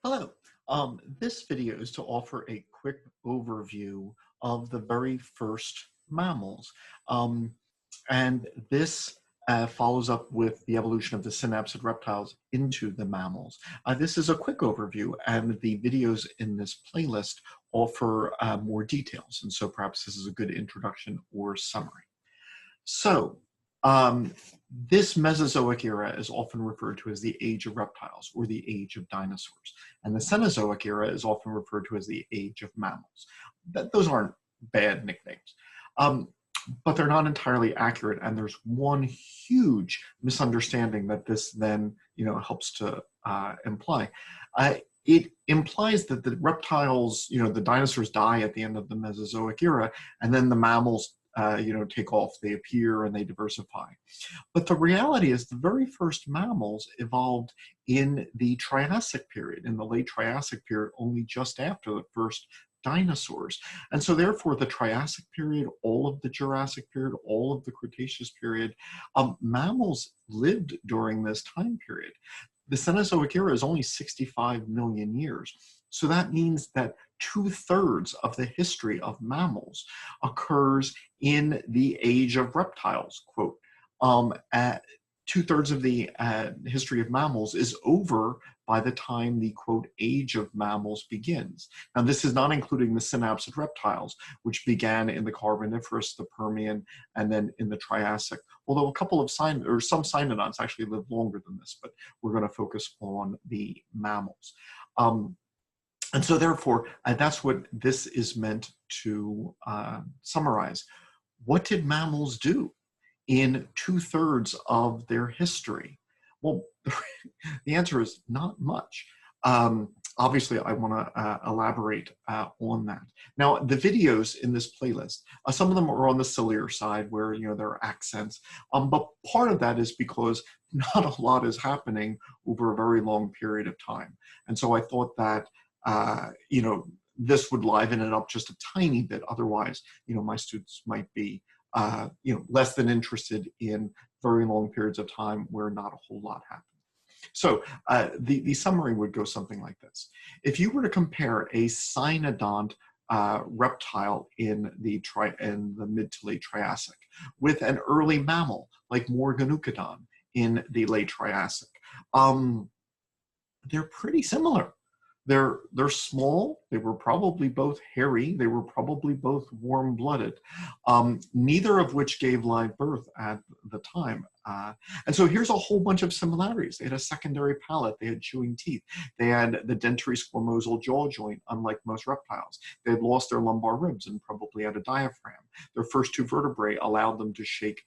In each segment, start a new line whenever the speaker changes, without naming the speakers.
Hello. This video is to offer a quick overview of the very first mammals. Um, and this follows up with the evolution of the synapsid reptiles into the mammals. This is a quick overview, and the videos in this playlist offer more details. And so perhaps this is a good introduction or summary. So, this Mesozoic era is often referred to as the age of reptiles or the age of dinosaurs. And the Cenozoic era is often referred to as the age of mammals. Those aren't bad nicknames, but they're not entirely accurate. And there's one huge misunderstanding that this then, helps to imply. It implies that the reptiles, the dinosaurs die at the end of the Mesozoic era, and then the mammals take off, they appear and they diversify. But the reality is the very first mammals evolved in the Triassic period, in the late Triassic period, only just after the first dinosaurs. And so therefore the Triassic period, all of the Jurassic period, all of the Cretaceous period, mammals lived during this time period. The Cenozoic era is only 65 million years. So that means that 2/3 of the history of mammals occurs in the age of reptiles, quote. 2/3 of the history of mammals is over by the time the, quote, age of mammals begins. Now, this is not including the synapsid reptiles, which began in the Carboniferous, the Permian, and then in the Triassic, although a couple of some cynodonts actually live longer than this, but we're going to focus on the mammals. And so therefore, that's what this is meant to summarize. What did mammals do in 2/3 of their history? Well, the answer is not much. Obviously, I want to elaborate on that. Now, the videos in this playlist, some of them are on the sillier side where, there are accents, but part of that is because not a lot is happening over a very long period of time. And so I thought that this would liven it up just a tiny bit. Otherwise, my students might be, less than interested in very long periods of time where not a whole lot happened. So the summary would go something like this. If you were to compare a cynodont reptile in the mid to late Triassic with an early mammal like Morganucodon in the late Triassic, they're pretty similar. They're small. They were probably both hairy. They were probably both warm-blooded, neither of which gave live birth at the time. And so here's a whole bunch of similarities. They had a secondary palate. They had chewing teeth. They had the dentary squamosal jaw joint, unlike most reptiles. They had lost their lumbar ribs and probably had a diaphragm. Their first two vertebrae allowed them to shake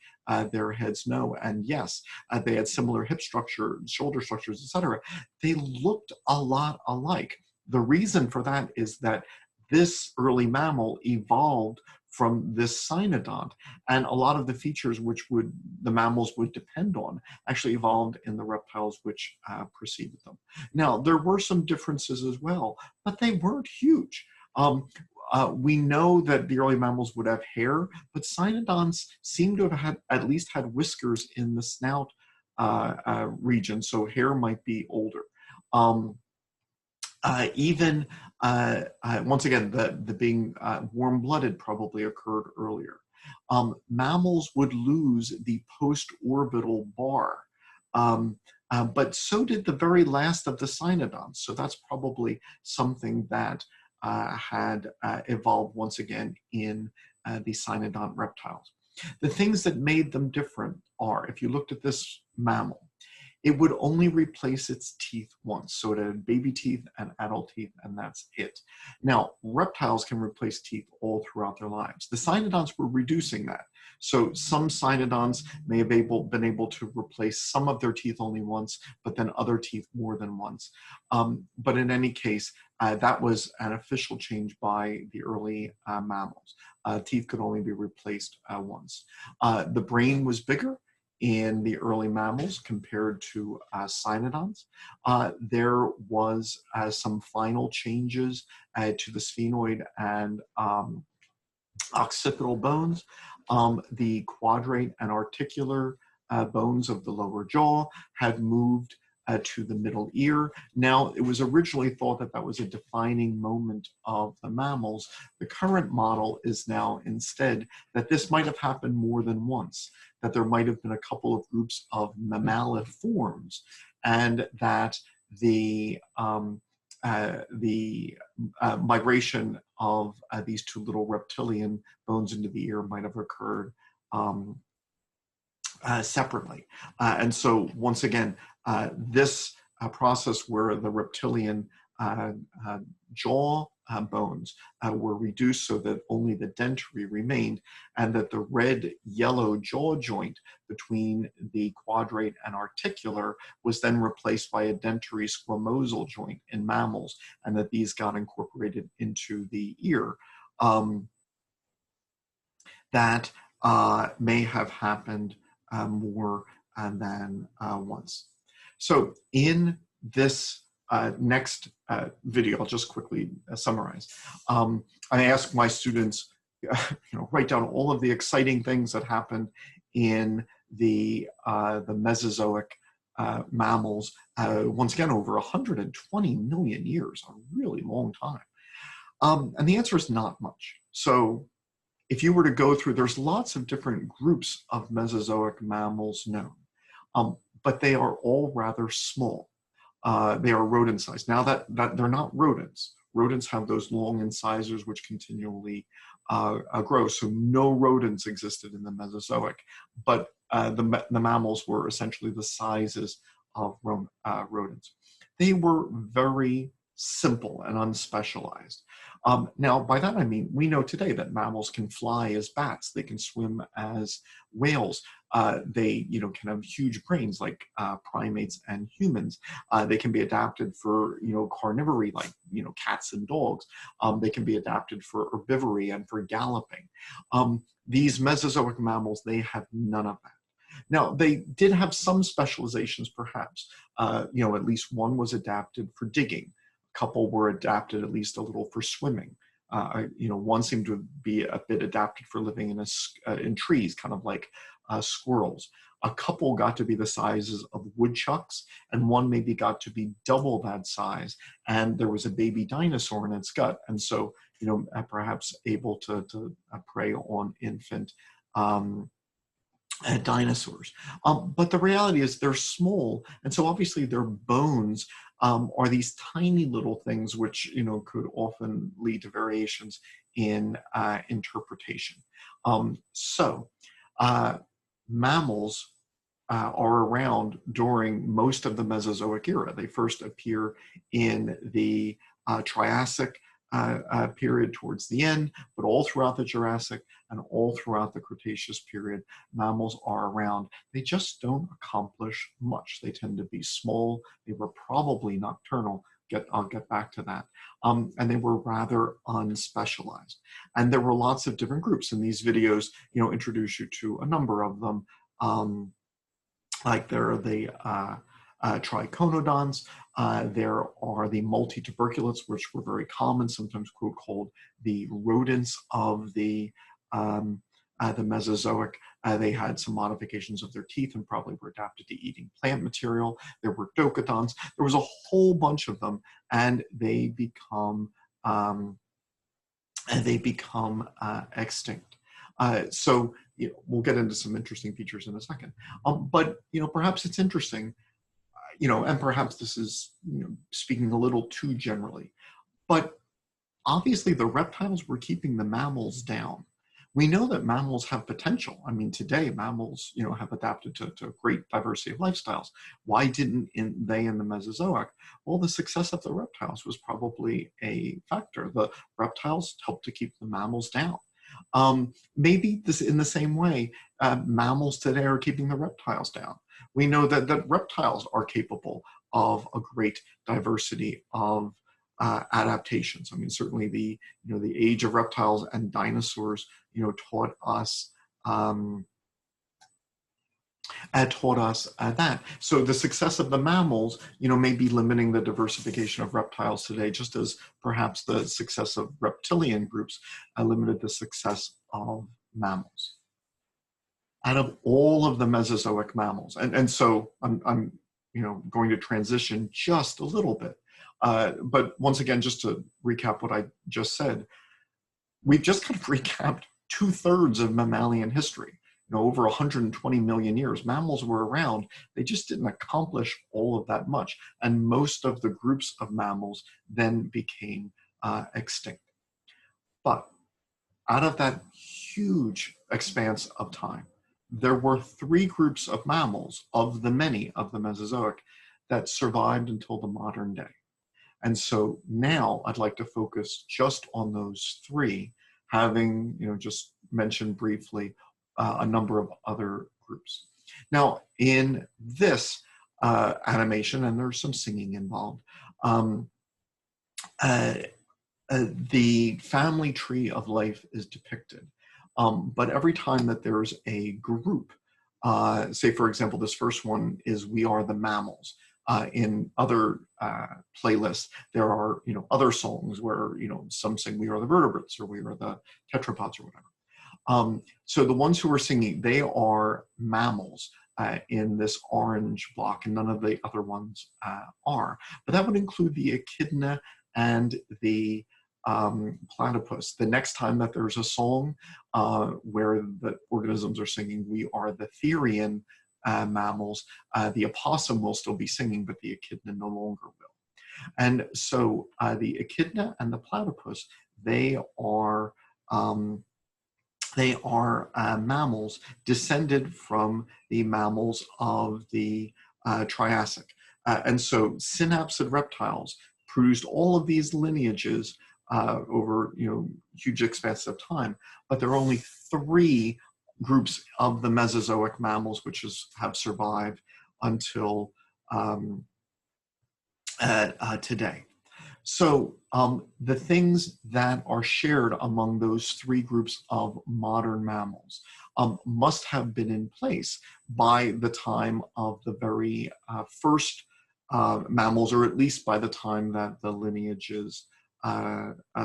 their heads no. And yes, they had similar hip structure, shoulder structures, etc. They looked a lot alike. The reason for that is that this early mammal evolved from this cynodont, and a lot of the features which the mammals would depend on actually evolved in the reptiles which preceded them. Now, there were some differences as well, but they weren't huge. We know that the early mammals would have hair, but cynodonts seem to have at least had whiskers in the snout region, so hair might be older. Once again, the being warm-blooded probably occurred earlier. Mammals would lose the post-orbital bar, but so did the very last of the cynodonts. So that's probably something that had evolved once again in the cynodont reptiles. The things that made them different are, if you looked at this mammal, it would only replace its teeth once. So it had baby teeth and adult teeth, and that's it. Now, reptiles can replace teeth all throughout their lives. The cynodonts were reducing that. So some cynodonts may have been able to replace some of their teeth only once, but then other teeth more than once. But in any case, that was an official change by the early mammals. Teeth could only be replaced once. The brain was bigger in the early mammals compared to cynodonts. There was some final changes to the sphenoid and occipital bones. The quadrate and articular bones of the lower jaw had moved to the middle ear. Now, it was originally thought that that was a defining moment of the mammals. The current model is now instead that this might have happened more than once, that there might have been a couple of groups of mammaliforms, and that the migration of these two little reptilian bones into the ear might have occurred separately. And so once again, this process where the reptilian jaw bones were reduced so that only the dentary remained, and that the red-yellow jaw joint between the quadrate and articular was then replaced by a dentary squamosal joint in mammals, and that these got incorporated into the ear. That may have happened more than once. So in this next video, I'll just quickly summarize. I ask my students, write down all of the exciting things that happened in the Mesozoic mammals. Once again, over 120 million years, a really long time. And the answer is not much. So if you were to go through, there's lots of different groups of Mesozoic mammals known, but they are all rather small. They are rodent sized. Now that they're not rodents. Rodents have those long incisors which continually grow. So no rodents existed in the Mesozoic, but the mammals were essentially the sizes of rodents. They were very simple and unspecialized. Now, by that I mean, we know today that mammals can fly as bats, they can swim as whales, they can have huge brains like primates and humans. They can be adapted for carnivory like cats and dogs. They can be adapted for herbivory and for galloping. These Mesozoic mammals, they have none of that. Now, they did have some specializations, perhaps. At least one was adapted for digging. A couple were adapted at least a little for swimming. One seemed to be a bit adapted for living in trees, kind of like squirrels. A couple got to be the sizes of woodchucks, and one maybe got to be double that size. And there was a baby dinosaur in its gut, and so perhaps able to prey on infant dinosaurs. But the reality is they're small, and so obviously their bones are these tiny little things which could often lead to variations in interpretation. Mammals are around during most of the Mesozoic era. They first appear in the Triassic period towards the end, but all throughout the Jurassic and all throughout the Cretaceous period, mammals are around. They just don't accomplish much. They tend to be small. They were probably nocturnal. I'll get back to that. And they were rather unspecialized. And there were lots of different groups. And these videos, introduce you to a number of them. Like there are the triconodonts. There are the multituberculates, which were very common, sometimes called the rodents of the Mesozoic. They had some modifications of their teeth and probably were adapted to eating plant material. There were docodonts. There was a whole bunch of them, and they become extinct. So we'll get into some interesting features in a second. But perhaps it's interesting. And perhaps this is speaking a little too generally, but obviously the reptiles were keeping the mammals down. We know that mammals have potential. I mean, today mammals, have adapted to a great diversity of lifestyles. Why didn't they in the Mesozoic? Well, the success of the reptiles was probably a factor. The reptiles helped to keep the mammals down. Maybe this in the same way, mammals today are keeping the reptiles down. We know that reptiles are capable of a great diversity of adaptations. I mean, certainly the age of reptiles and dinosaurs, taught us that. So the success of the mammals, may be limiting the diversification of reptiles today, just as perhaps the success of reptilian groups limited the success of mammals. Out of all of the Mesozoic mammals, and so I'm going to transition just a little bit. But once again, just to recap what I just said, we've just kind of recapped 2/3 of mammalian history. Over 120 million years, mammals were around. They just didn't accomplish all of that much. And most of the groups of mammals then became extinct. But out of that huge expanse of time, there were 3 groups of mammals of the many of the Mesozoic that survived until the modern day. And so now I'd like to focus just on those 3, having just mentioned briefly a number of other groups. Now, in this animation, and there's some singing involved, the family tree of life is depicted. But every time that there's a group, say for example, this first one is "We Are the Mammals." In other playlists, there are other songs where some sing "We Are the Vertebrates" or "We Are the Tetrapods" or whatever. So the ones who are singing, they are mammals in this orange block, and none of the other ones are. But that would include the echidna and the platypus. The next time that there's a song where the organisms are singing "We Are the Therian mammals," the opossum will still be singing, but the echidna no longer will. And so the echidna and the platypus, they are mammals descended from the mammals of the Triassic. And so synapsid reptiles produced all of these lineages over huge expanse of time, but there are only 3 groups of the Mesozoic mammals which have survived until today. So the things that are shared among those 3 groups of modern mammals must have been in place by the time of the very first mammals, or at least by the time that the lineages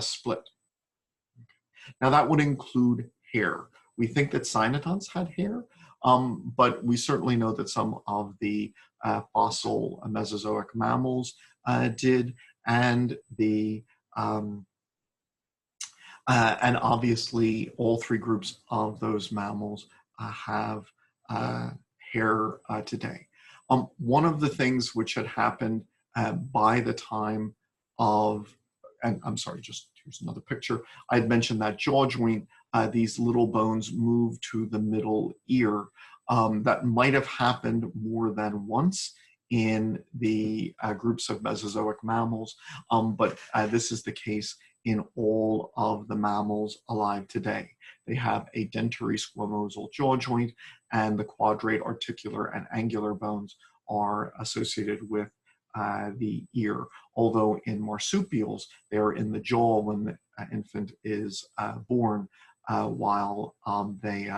split. Now that would include hair. We think that cynodonts had hair, but we certainly know that some of the fossil Mesozoic mammals did, and and obviously all 3 groups of those mammals have hair today. One of the things which had happened by the time of, and I'm sorry, just here's another picture. I had mentioned that jaw joint, these little bones move to the middle ear. That might have happened more than once in the groups of Mesozoic mammals, but this is the case in all of the mammals alive today. They have a dentary squamosal jaw joint, and the quadrate, articular, and angular bones are associated with the ear, although in marsupials, they're in the jaw when the infant is born, while they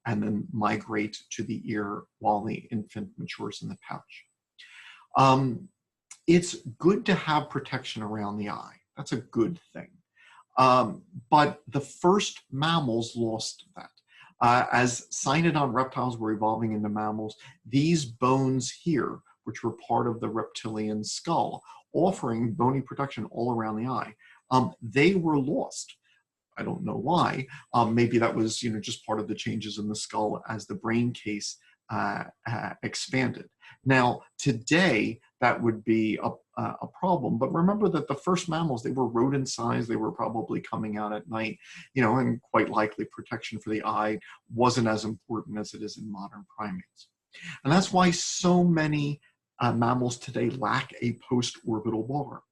and then migrate to the ear while the infant matures in the pouch. It's good to have protection around the eye. That's a good thing. But the first mammals lost that. As cynodont reptiles were evolving into mammals, these bones here, which were part of the reptilian skull, offering bony protection all around the eye, they were lost. I don't know why. Maybe that was just part of the changes in the skull as the brain case expanded. Now, today, that would be a problem. But remember that the first mammals, they were rodent-sized. They were probably coming out at night, and quite likely protection for the eye wasn't as important as it is in modern primates. And that's why so many mammals today lack a post-orbital bar.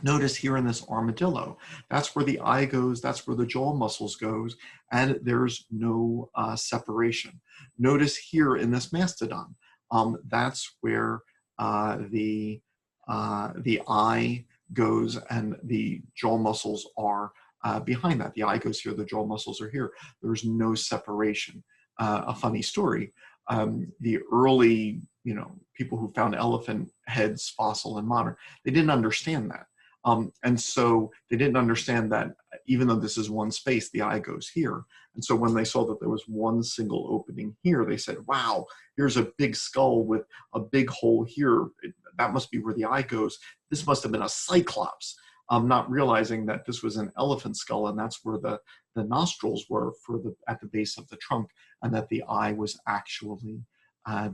Notice here in this armadillo, that's where the eye goes, that's where the jaw muscles goes, and there's no separation. Notice here in this mastodon, that's where the eye goes and the jaw muscles are behind that. The eye goes here, the jaw muscles are here. There's no separation. A funny story, the early people who found elephant heads, fossil and modern, they didn't understand that. And so they didn't understand that even though this is one space, the eye goes here. And so when they saw that there was one single opening here, they said, wow, here's a big skull with a big hole here. That must be where the eye goes. This must have been a cyclops. Not realizing that this was an elephant skull, and that's where the nostrils were at the base of the trunk, and that the eye was actually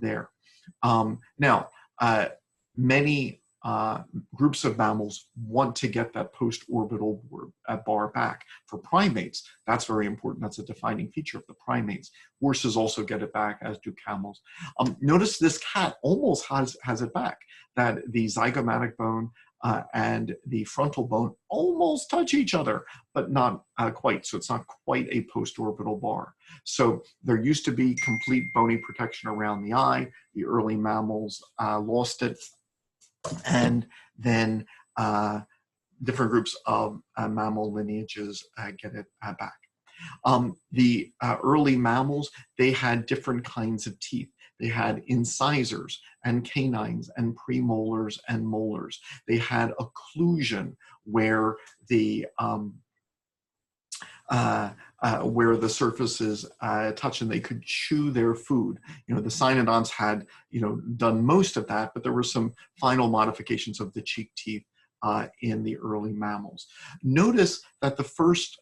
there. Now, many groups of mammals want to get that post-orbital bar back. For primates, that's very important. That's a defining feature of the primates. Horses also get it back, as do camels. Notice this cat almost has it back, that the zygomatic bone and the frontal bone almost touch each other, but not quite. So it's not quite a post-orbital bar. So there used to be complete bony protection around the eye. The early mammals lost it. And then different groups of mammal lineages get it back. The early mammals, they had different kinds of teeth. They had incisors and canines and premolars and molars. They had occlusion where the surfaces touch, and they could chew their food. The cynodonts had, done most of that, but there were some final modifications of the cheek teeth in the early mammals. Notice that the first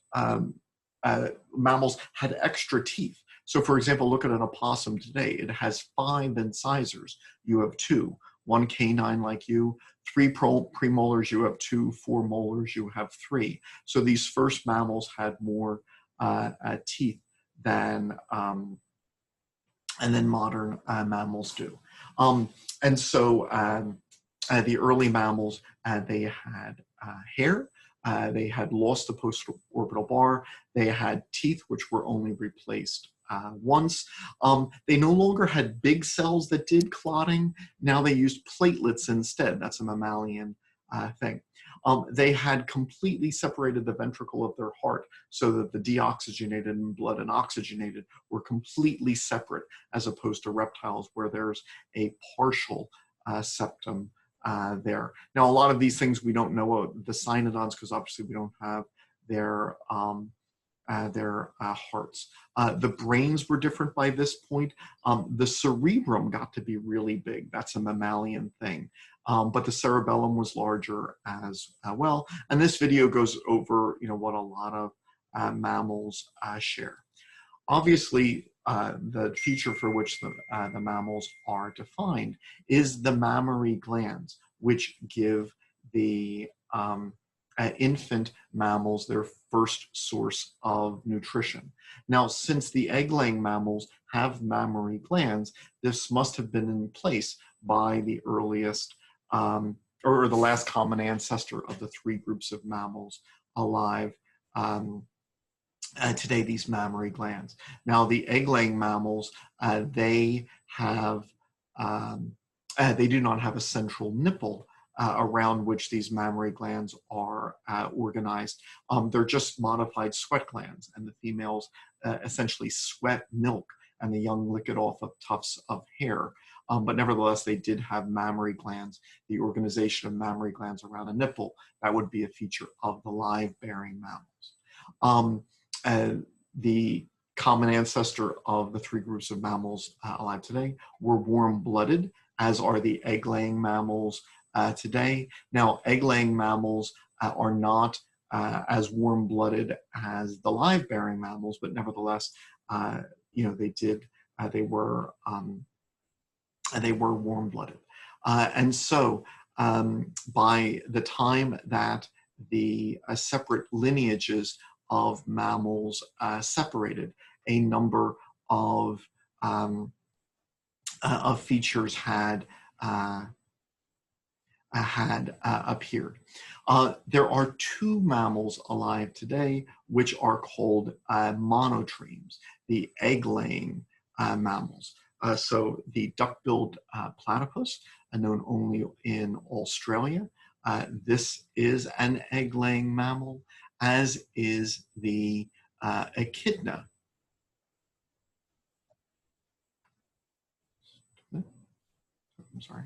mammals had extra teeth. So for example, look at an opossum today. It has 5 incisors. You have 2. 1 canine like you, 3 premolars, you have 2, 4 molars, you have 3. So these first mammals had more teeth than modern mammals do. And so the early mammals, they had hair. They had lost the post-orbital bar. They had teeth, which were only replaced once. They no longer had big cells that did clotting. Now they used platelets instead. That's a mammalian thing. They had completely separated the ventricle of their heart so that the deoxygenated blood and oxygenated were completely separate, as opposed to reptiles where there's a partial septum there. Now, a lot of these things we don't know about the cynodonts, because obviously we don't have their hearts. The brains were different by this point. The cerebrum got to be really big. That's a mammalian thing. But the cerebellum was larger as well. And this video goes over, what a lot of mammals share. Obviously, the feature for which the mammals are defined is the mammary glands, which give the infant mammals their first source of nutrition. Now, since the egg-laying mammals have mammary glands, this must have been in place by the earliest or the last common ancestor of the 3 groups of mammals alive today, these mammary glands. Now, the egg-laying mammals, they do not have a central nipple around which these mammary glands are organized. They're just modified sweat glands, and the females essentially sweat milk, and the young lick it off of tufts of hair. But nevertheless, they did have mammary glands. The organization of mammary glands around a nipple, that would be a feature of the live-bearing mammals. The common ancestor of the 3 groups of mammals alive today were warm-blooded, as are the egg-laying mammals today. Now, egg-laying mammals are not as warm-blooded as the live-bearing mammals, but nevertheless, they were warm-blooded. And so by the time that the separate lineages of mammals separated, a number of features had appeared. There are 2 mammals alive today which are called monotremes, the egg-laying mammals. So the duck-billed platypus, known only in Australia. This is an egg-laying mammal, as is the echidna. I'm sorry.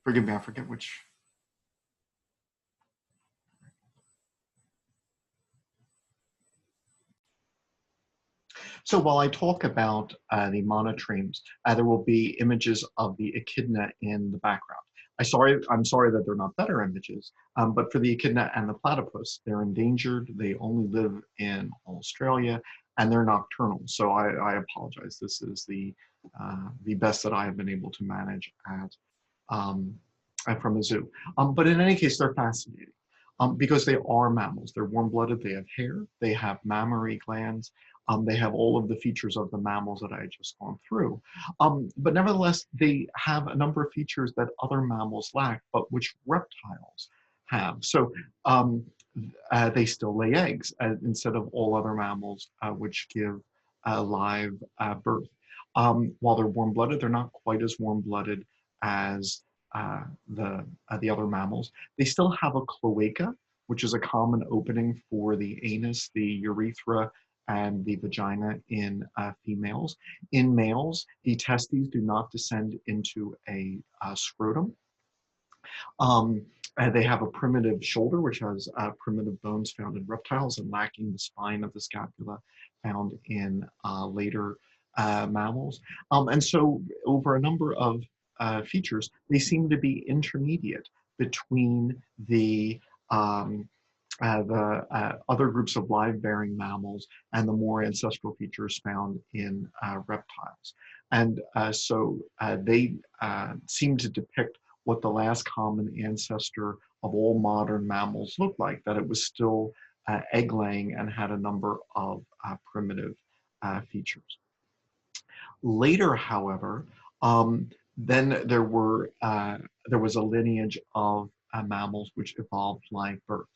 Forgive me, I forget which. So while I talk about the monotremes, there will be images of the echidna in the background. I'm sorry that they're not better images, but for the echidna and the platypus, they're endangered. They only live in Australia, and they're nocturnal. So I apologize. This is the best that I have been able to manage um, from a zoo. But in any case, they're fascinating because they are mammals. They're warm-blooded. They have hair. They have mammary glands. They have all of the features of the mammals that I had just gone through. But nevertheless, they have a number of features that other mammals lack, but which reptiles have. So they still lay eggs instead of all other mammals, which give live birth. While they're warm-blooded, they're not quite as warm-blooded as the other mammals. They still have a cloaca, which is a common opening for the anus, the urethra, and the vagina in females. In males, the testes do not descend into a scrotum. They have a primitive shoulder, which has primitive bones found in reptiles and lacking the spine of the scapula found in later mammals. And so over a number of features, they seem to be intermediate between the other groups of live-bearing mammals and the more ancestral features found in reptiles. And so they seem to depict what the last common ancestor of all modern mammals looked like, that it was still egg-laying and had a number of primitive features. Later, however, then there was a lineage of mammals which evolved live birth.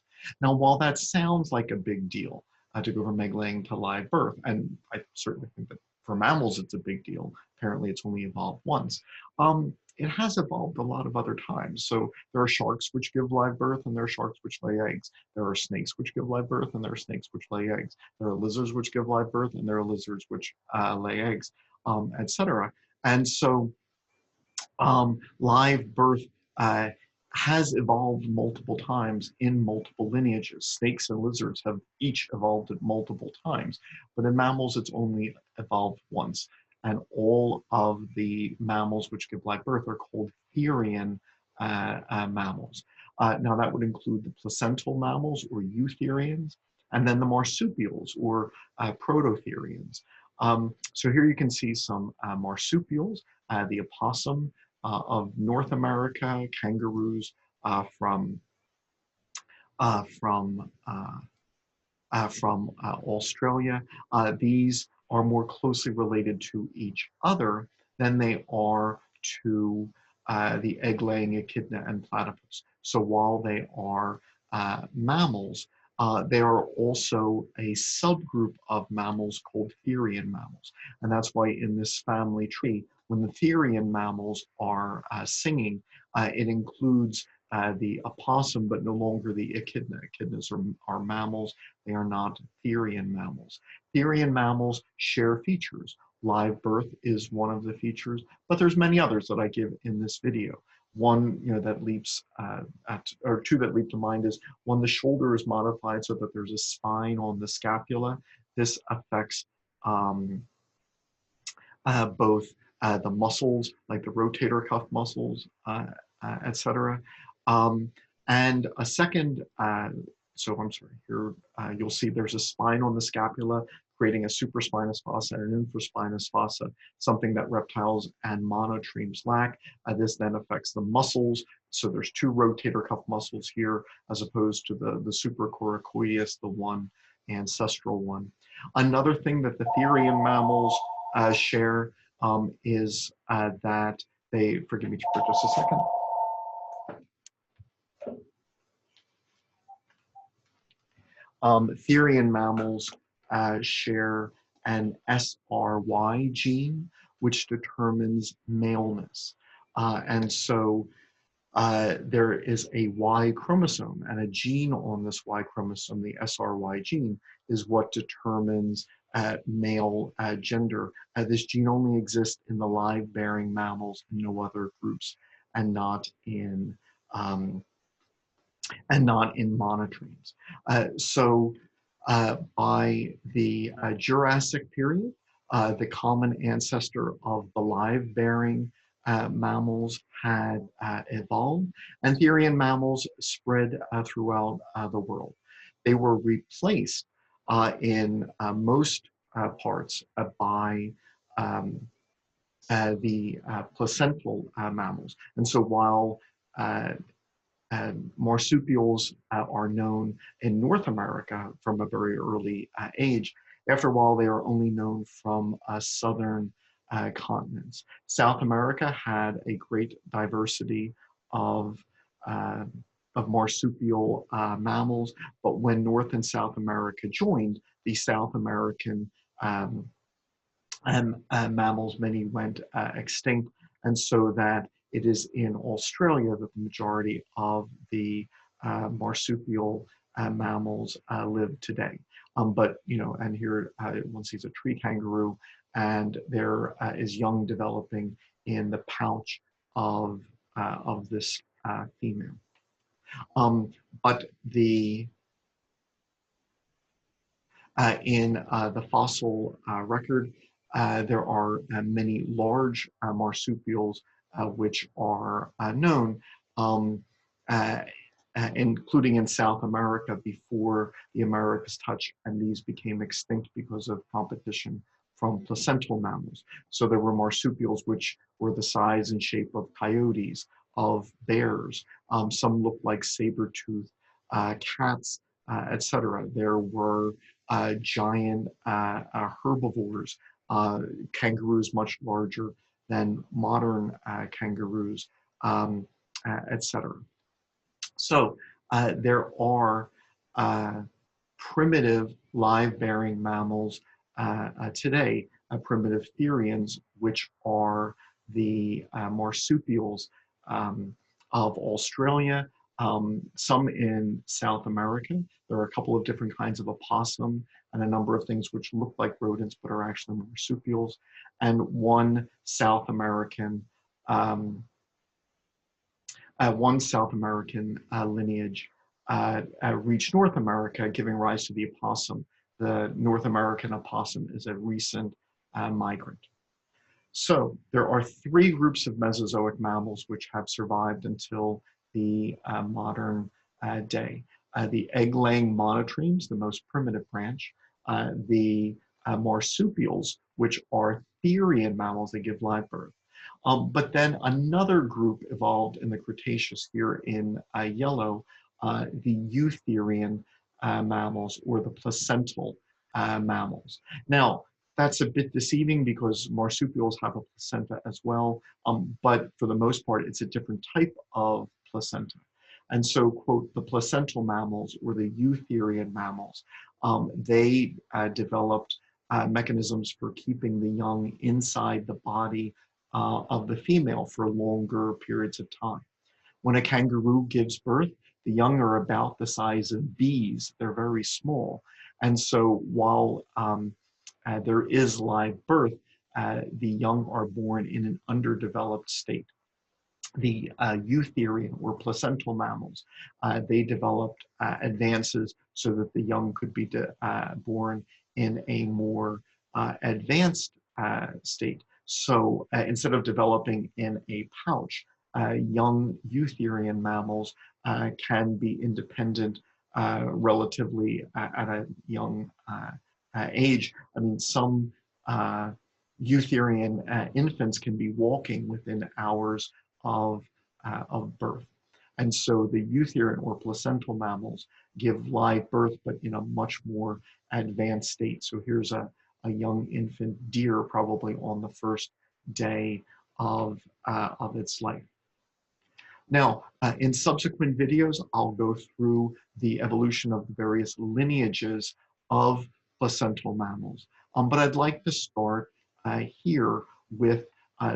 Now, while that sounds like a big deal to go from egg laying to live birth, and I certainly think that for mammals it's a big deal, apparently it's only evolved once, it has evolved a lot of other times. So there are sharks which give live birth, and there are sharks which lay eggs. There are snakes which give live birth, and there are snakes which lay eggs. There are lizards which give live birth, and there are lizards which lay eggs, etc. And so live birth has evolved multiple times in multiple lineages. Snakes and lizards have each evolved at multiple times, but in mammals it's only evolved once. And all of the mammals which give live birth are called therian mammals. Now that would include the placental mammals or eutherians, and then the marsupials or prototherians. So here you can see some marsupials, the opossum of North America, kangaroos from Australia. These are more closely related to each other than they are to the egg-laying echidna and platypus. So while they are mammals, they are also a subgroup of mammals called therian mammals. And that's why in this family tree, when the therian mammals are singing, it includes the opossum, but no longer the echidna. Echidnas are mammals. They are not therian mammals. Therian mammals share features. Live birth is one of the features, but there's many others that I give in this video. One, that leaps or two that leap to mind is when the shoulder is modified so that there's a spine on the scapula. This affects both the muscles, like the rotator cuff muscles, etc. And a second, so I'm sorry, here you'll see there's a spine on the scapula creating a supraspinous fossa and an infraspinous fossa, something that reptiles and monotremes lack. This then affects the muscles. So there's two rotator cuff muscles here as opposed to the supracoracoideus, the one ancestral one. Another thing that the therian mammals share is that they, forgive me for just a second. Therian mammals share an SRY gene, which determines maleness. And so there is a Y chromosome, and a gene on this Y chromosome, the SRY gene, is what determines male gender. This gene only exists in the live-bearing mammals, no other groups, and not in monotremes. So by the Jurassic period, the common ancestor of the live-bearing mammals had evolved, and therian mammals spread throughout the world. They were replaced in most parts by um, the placental mammals. And so while marsupials are known in North America from a very early age, after a while they are only known from southern continents. South America had a great diversity of uh, marsupial mammals, but when North and South America joined, the South American mammals, many went extinct, and so that it is in Australia that the majority of the marsupial mammals live today. But, you know, and here one sees a tree kangaroo, and there is young developing in the pouch of this female. But in the fossil record, there are many large marsupials which are known, um, uh, including in South America before the Americas touched, and these became extinct because of competition from placental mammals. So there were marsupials which were the size and shape of coyotes, of bears. Some looked like saber-toothed cats, etc. There were giant herbivores, kangaroos much larger than modern kangaroos, etc. So there are primitive live-bearing mammals today, primitive therians, which are the marsupials of Australia, some in South America. There are a couple of different kinds of opossum and a number of things which look like rodents but are actually marsupials, and one South American lineage reached North America, giving rise to the opossum. The North American opossum is a recent migrant. So there are three groups of Mesozoic mammals which have survived until the modern day. The egg-laying monotremes, the most primitive branch, the marsupials, which are therian mammals that give live birth. But then another group evolved in the Cretaceous here in yellow, the eutherian mammals, or the placental mammals. Now, that's a bit deceiving because marsupials have a placenta as well, but for the most part, it's a different type of placenta. And so, quote, the placental mammals, or the eutherian mammals, they developed mechanisms for keeping the young inside the body of the female for longer periods of time. When a kangaroo gives birth, the young are about the size of bees. They're very small. And so while there is live birth, the young are born in an underdeveloped state. The eutherian or placental mammals, they developed advances so that the young could be born in a more advanced state. So instead of developing in a pouch, young eutherian mammals can be independent relatively at a young age. I mean, some eutherian infants can be walking within hours of birth. And so the eutherian or placental mammals give live birth, but in a much more advanced state. So here's a young infant deer probably on the first day of its life. Now, in subsequent videos, I'll go through the evolution of the various lineages of placental mammals. But I'd like to start here with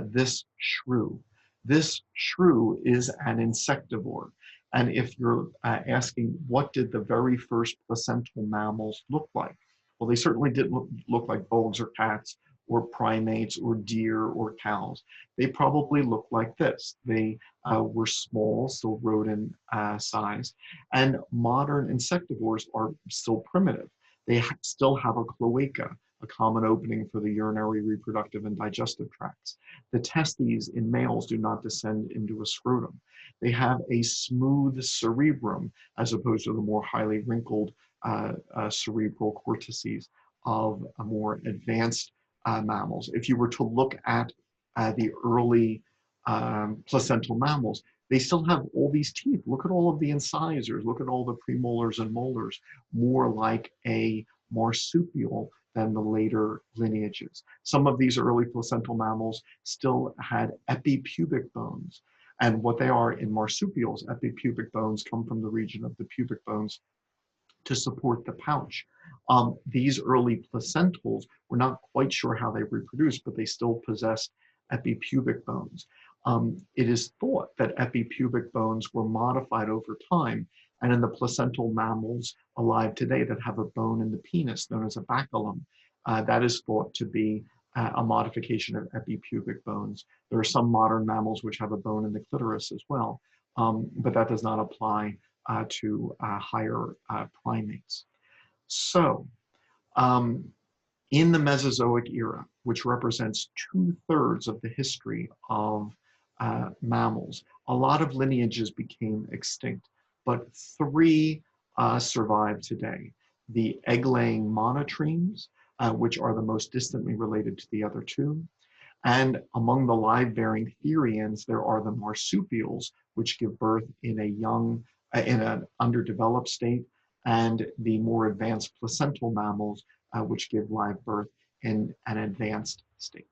this shrew. This shrew is an insectivore. And if you're asking, what did the very first placental mammals look like? Well, they certainly didn't look like bugs or cats or primates or deer or cows. They probably looked like this. They were small, still rodent size, and modern insectivores are still primitive. They still have a cloaca, a common opening for the urinary, reproductive, and digestive tracts. The testes in males do not descend into a scrotum. They have a smooth cerebrum as opposed to the more highly wrinkled cerebral cortices of more advanced mammals. If you were to look at the early placental mammals, they still have all these teeth. Look at all of the incisors. Look at all the premolars and molars, more like a marsupial than the later lineages. Some of these early placental mammals still had epipubic bones. And what they are in marsupials, epipubic bones come from the region of the pubic bones to support the pouch. These early placentals, we're not quite sure how they reproduced, but they still possessed epipubic bones. It is thought that epipubic bones were modified over time, and in the placental mammals alive today that have a bone in the penis known as a baculum, that is thought to be a modification of epipubic bones. There are some modern mammals which have a bone in the clitoris as well, but that does not apply to higher primates. So, in the Mesozoic era, which represents 2/3 of the history of mammals, a lot of lineages became extinct, but 3 survive today. The egg-laying monotremes, which are the most distantly related to the other 2. And among the live-bearing therians, there are the marsupials, which give birth in a young, in an underdeveloped state, and the more advanced placental mammals, which give live birth in an advanced state.